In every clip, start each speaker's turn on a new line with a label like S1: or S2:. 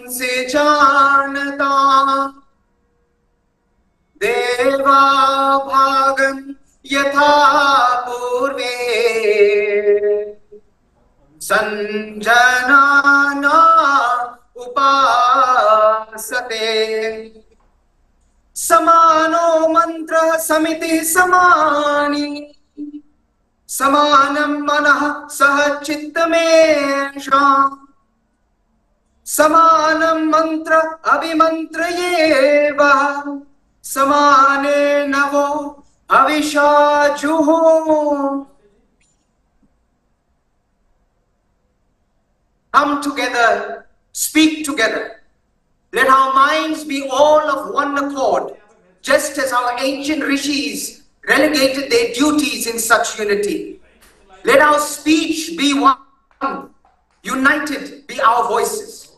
S1: से जानता देवा भागं यथा पूर्वे संजनाना उपासते समानो मंत्र समिति समानी समानं मनः सह चित्तमेषाम् समानं मंत्र अभिमन्त्रयेव समाने नवो अविशाजुः. Come together, speak together. Let our minds be all of one accord, just as our ancient rishis relegated their duties in such unity. Let our speech be one, united be our voices.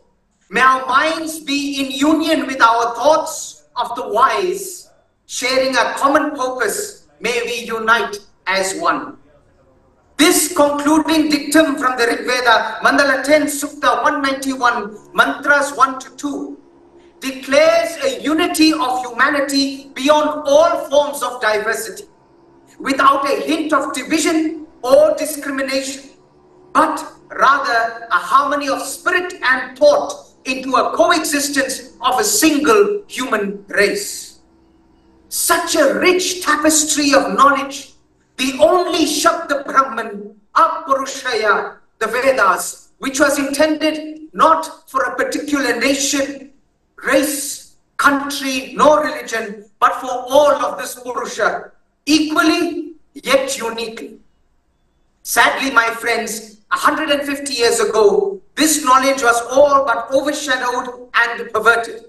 S1: May our minds be in union with our thoughts of the wise, sharing a common purpose. May we unite as one. This concluding dictum from the Rig Veda, Mandala 10, Sukta 191, Mantras 1 to 2, declares a unity of humanity beyond all forms of diversity, without a hint of division or discrimination, but rather a harmony of spirit and thought into a coexistence of a single human race. Such a rich tapestry of knowledge, the only Shabda Brahman, Apurushaya, the Vedas, which was intended not for a particular nation, race, country, nor religion, but for all of this Purusha, equally yet uniquely. Sadly, my friends, 150 years ago, this knowledge was all but overshadowed and perverted.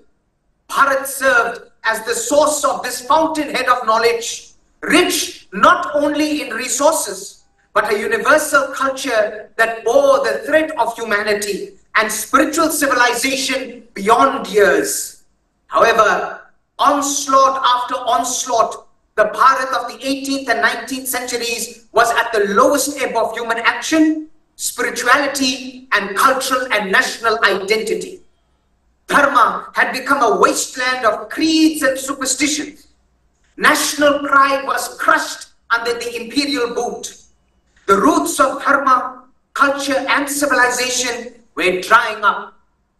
S1: Bharat served as the source of this fountainhead of knowledge, rich not only in resources, but a universal culture that bore the thread of humanity and spiritual civilization beyond years. However, onslaught after onslaught, the Bharat of the 18th and 19th centuries was at the lowest ebb of human action, spirituality, and cultural and national identity. Dharma had become a wasteland of creeds and superstitions. National pride was crushed under the imperial boot. The roots of Dharma, culture, and civilization were drying up,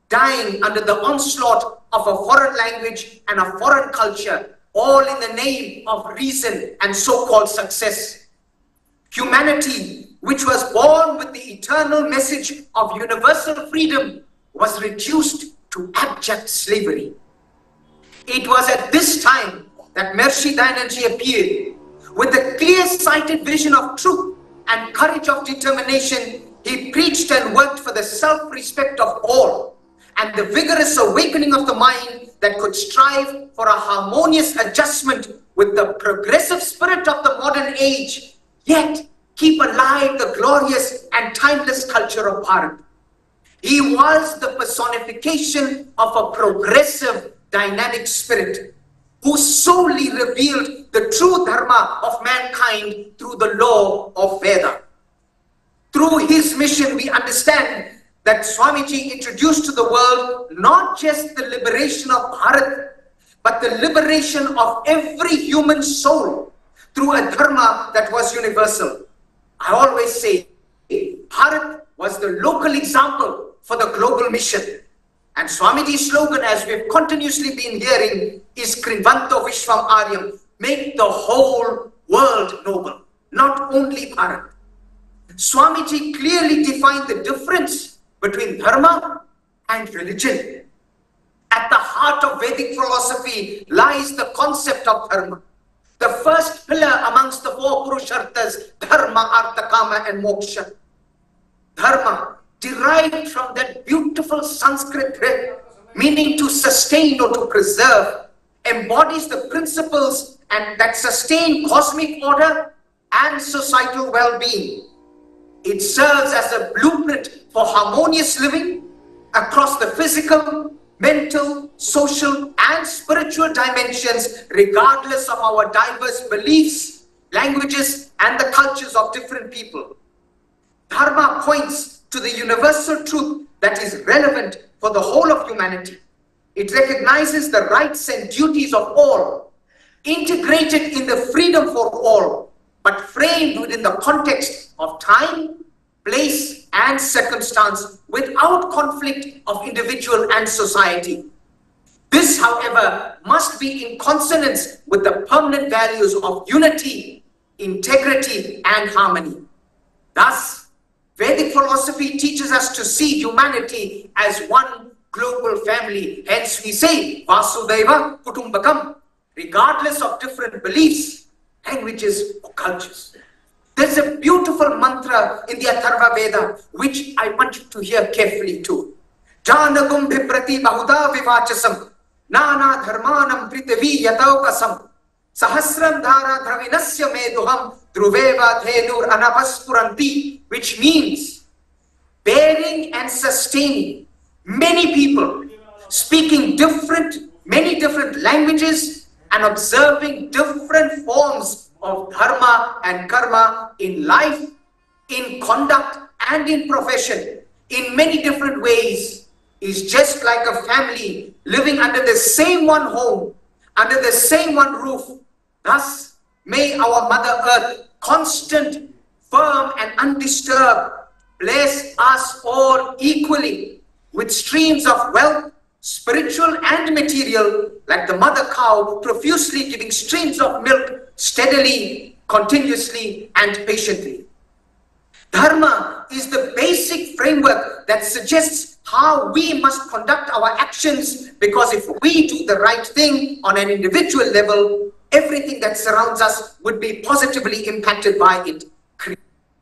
S1: dying under the onslaught of a foreign language and a foreign culture, all in the name of reason and so-called success. Humanity, which was born with the eternal message of universal freedom, was reduced to abject slavery. It was at this time that Maharishi Dayananji appeared. With a clear-sighted vision of truth and courage of determination, he preached and worked for the self-respect of all and the vigorous awakening of the mind that could strive for a harmonious adjustment with the progressive spirit of the modern age, yet keep alive the glorious and timeless culture of Bharat. He was the personification of a progressive, dynamic spirit who solely revealed the true dharma of mankind through the law of Veda. Through his mission, we understand that Swamiji introduced to the world not just the liberation of Bharat, but the liberation of every human soul through a dharma that was universal. I always say, Bharat was the local example for the global mission. And Swamiji's slogan, as we've continuously been hearing, is Krivanto Vishwam Aryam, make the whole world noble, not only Bharat. Swamiji clearly defined the difference between dharma and religion. At the heart of Vedic philosophy lies the concept of dharma, the first pillar amongst the four Purusharthas, dharma, artha, kama, and moksha. Dharma, derived from that beautiful Sanskrit word, meaning to sustain or to preserve, embodies the principles and that sustain cosmic order and societal well-being. It serves as a blueprint for harmonious living across the physical, mental, social, and spiritual dimensions, regardless of our diverse beliefs, languages, and the cultures of different people. Dharma points to the universal truth that is relevant for the whole of humanity. It recognizes the rights and duties of all, integrated in the freedom for all, but framed within the context of time, place, and circumstance without conflict of individual and society. This, however, must be in consonance with the permanent values of unity, integrity, and harmony. Thus, Vedic philosophy teaches us to see humanity as one global family. Hence we say, Vasudhaiva Kutumbakam, regardless of different beliefs, languages, or cultures. There's a beautiful mantra in the Atharva Veda, which I want you to hear carefully too. Janagum bhiprati bahuda vivachasam, nana dharmanam prithvi yataukasam, sahasram dhara dravinasya meduham, druveva dhenur anapaspuranti, which means bearing and sustaining many people, speaking many different languages, and observing different forms of dharma and karma in life, in conduct, and in profession, in many different ways, is just like a family living under the same one home, under the same one roof. Thus, may our Mother Earth, constant, firm, and undisturbed, bless us all equally with streams of wealth, spiritual and material, like the mother cow profusely giving streams of milk steadily, continuously, and patiently. Dharma is the basic framework that suggests how we must conduct our actions, because if we do the right thing on an individual level, everything that surrounds us would be positively impacted by it,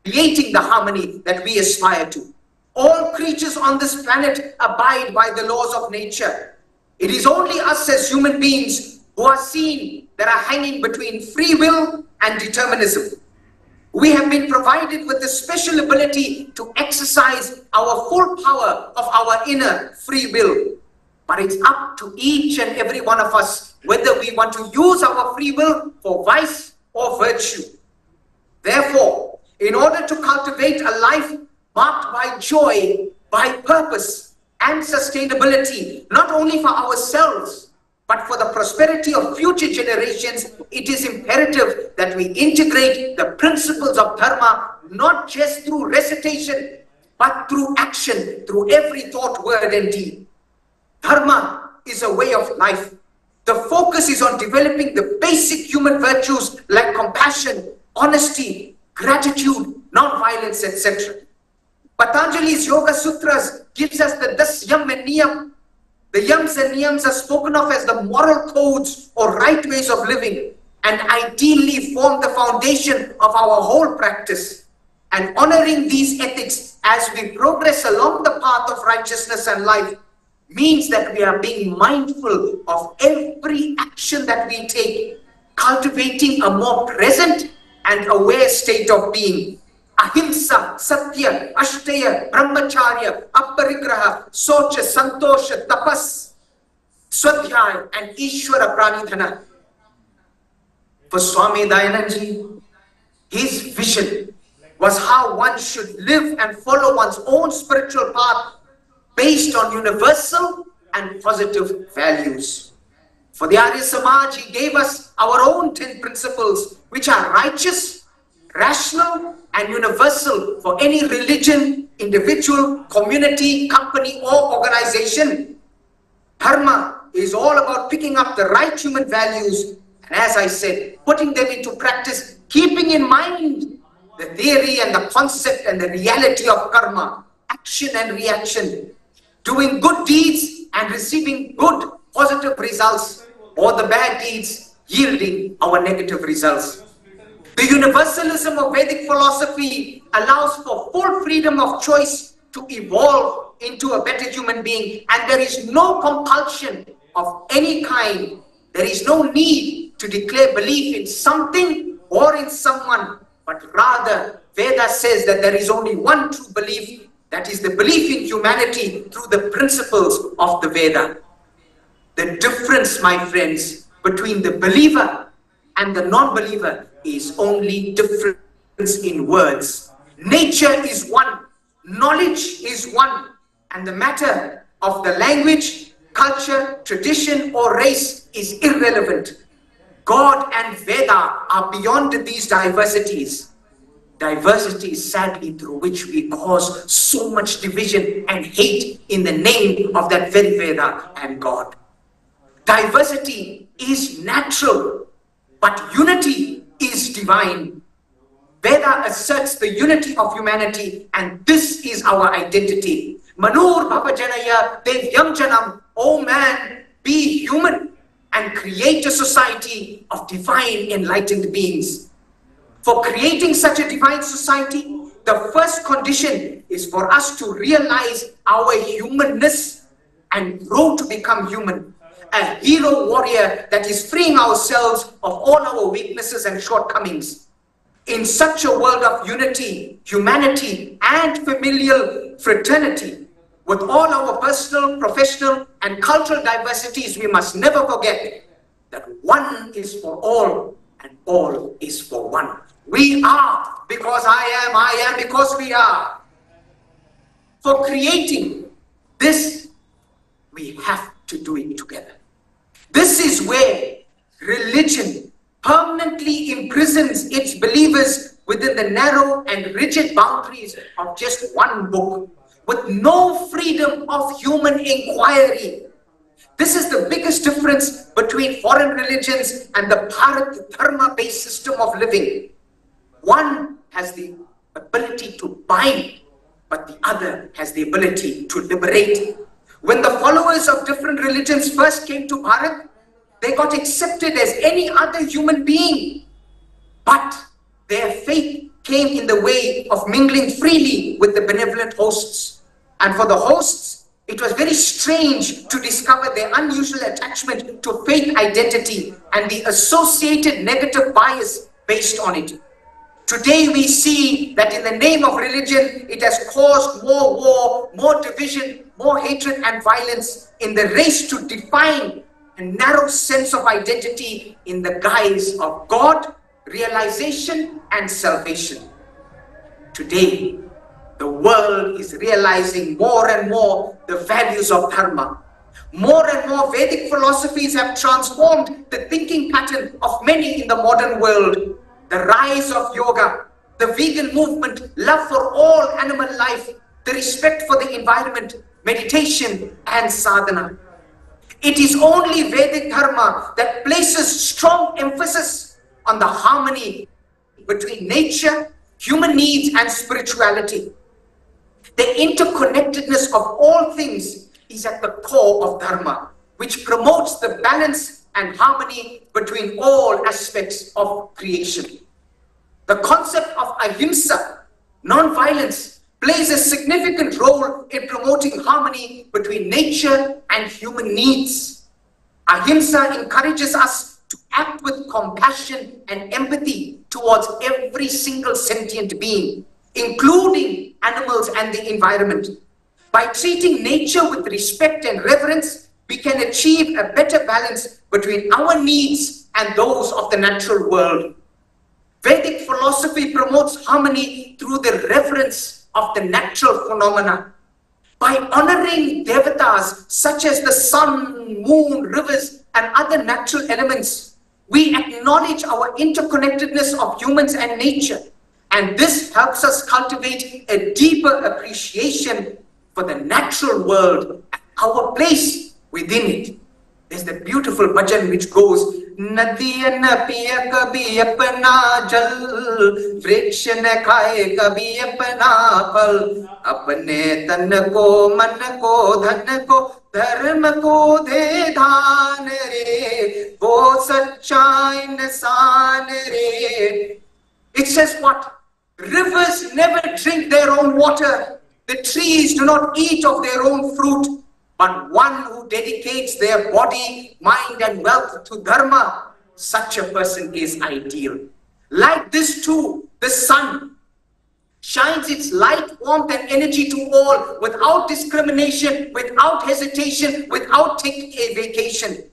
S1: creating the harmony that we aspire to. All creatures on this planet abide by the laws of nature. It is only us as human beings who are seen that are hanging between free will and determinism. We have been provided with the special ability to exercise our full power of our inner free will. But it's up to each and every one of us whether we want to use our free will for vice or virtue. Therefore, in order to cultivate a life marked by joy, by purpose, and sustainability, not only for ourselves, but for the prosperity of future generations, it is imperative that we integrate the principles of Dharma, not just through recitation, but through action, through every thought, word, and deed. Dharma is a way of life. The focus is on developing the basic human virtues like compassion, honesty, gratitude, non-violence, etc. Patanjali's Yoga Sutras gives us the Das Yam and Niyam. The yams and niyams are spoken of as the moral codes or right ways of living, and ideally form the foundation of our whole practice. And honoring these ethics as we progress along the path of righteousness and life means that we are being mindful of every action that we take, cultivating a more present and aware state of being. Ahimsa, Satya, Ashtaya, Brahmacharya, Aparigraha, Socha, Santosha, Tapas, Swadhyaya, and Ishvara Pranidhana. For Swami Dayanandji, his vision was how one should live and follow one's own spiritual path based on universal and positive values. For the Arya Samaj, he gave us our own 10 principles, which are righteous, rational, and universal for any religion, individual, community, company, or organization. Dharma is all about picking up the right human values, and as I said, putting them into practice, keeping in mind the theory and the concept and the reality of karma, action and reaction, doing good deeds and receiving good, positive results, or the bad deeds yielding our negative results. The universalism of Vedic philosophy allows for full freedom of choice to evolve into a better human being, and there is no compulsion of any kind. There is no need to declare belief in something or in someone, but rather Veda says that there is only one true belief, that is the belief in humanity through the principles of the Veda. The difference, my friends, between the believer and the non-believer is only difference in words. Nature is one, knowledge is one, And the matter of the language, culture, tradition, or race is irrelevant. God and Veda are beyond these diversities. Diversities, sadly, through which we cause so much division and hate in the name of that very Veda and God. Diversity is natural, but unity is divine. Veda asserts the unity of humanity, and this is our identity. Manur Bhavajanaya Devyam Janam, O man, be human and create a society of divine enlightened beings. For creating such a divine society, the first condition is for us to realize our humanness and grow to become human. A hero warrior that is freeing ourselves of all our weaknesses and shortcomings. In such a world of unity, humanity, and familial fraternity, with all our personal, professional, and cultural diversities, we must never forget that one is for all, and all is for one. We are because I am because we are. For creating this, we have to do it together. This is where religion permanently imprisons its believers within the narrow and rigid boundaries of just one book, with no freedom of human inquiry. This is the biggest difference between foreign religions and the Bharat Dharma-based system of living. One has the ability to bind, but the other has the ability to liberate. When the followers of different religions first came to Bharat, they got accepted as any other human being. But their faith came in the way of mingling freely with the benevolent hosts. And for the hosts, it was very strange to discover their unusual attachment to faith identity and the associated negative bias based on it. Today we see that in the name of religion, it has caused more war, more division, more hatred and violence in the race to define a narrow sense of identity in the guise of God, realization, and salvation. Today, the world is realizing more and more the values of Dharma. More and more Vedic philosophies have transformed the thinking pattern of many in the modern world. The rise of yoga, the vegan movement, love for all animal life, the respect for the environment, meditation, and sadhana. It is only Vedic Dharma that places strong emphasis on the harmony between nature, human needs, and spirituality. The interconnectedness of all things is at the core of Dharma, which promotes the balance and harmony between all aspects of creation. The concept of ahimsa, non-violence, plays a significant role in promoting harmony between nature and human needs. Ahimsa encourages us to act with compassion and empathy towards every single sentient being, including animals and the environment. By treating nature with respect and reverence, we can achieve a better balance between our needs and those of the natural world. Vedic philosophy promotes harmony through the reverence of the natural phenomena. By honoring devatas such as the sun, moon, rivers, and other natural elements, we acknowledge our interconnectedness of humans and nature. And this helps us cultivate a deeper appreciation for the natural world and our place within it. There's the beautiful bhajan which goes, Nadiyan piya kabhi apna jal, vriksha na khaye kabhi apna phal, apne tan ko, man ko, dhan ko, dharma ko de dhan re, wo sacha insan re. It says what? Rivers never drink their own water. The trees do not eat of their own fruit. But one who dedicates their body, mind, and wealth to Dharma, such a person is ideal. Like this too, the sun shines its light, warmth, and energy to all without discrimination, without hesitation, without taking a vacation.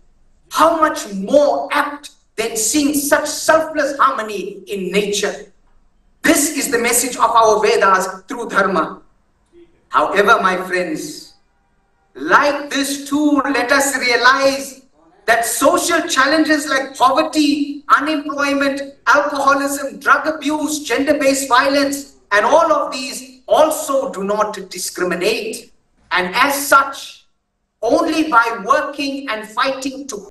S1: How much more apt than seeing such selfless harmony in nature? This is the message of our Vedas through Dharma. However, my friends, Like this too, let us realize that social challenges like poverty, unemployment, alcoholism, drug abuse, gender-based violence, and all of these also do not discriminate. And as such, only by working and fighting together,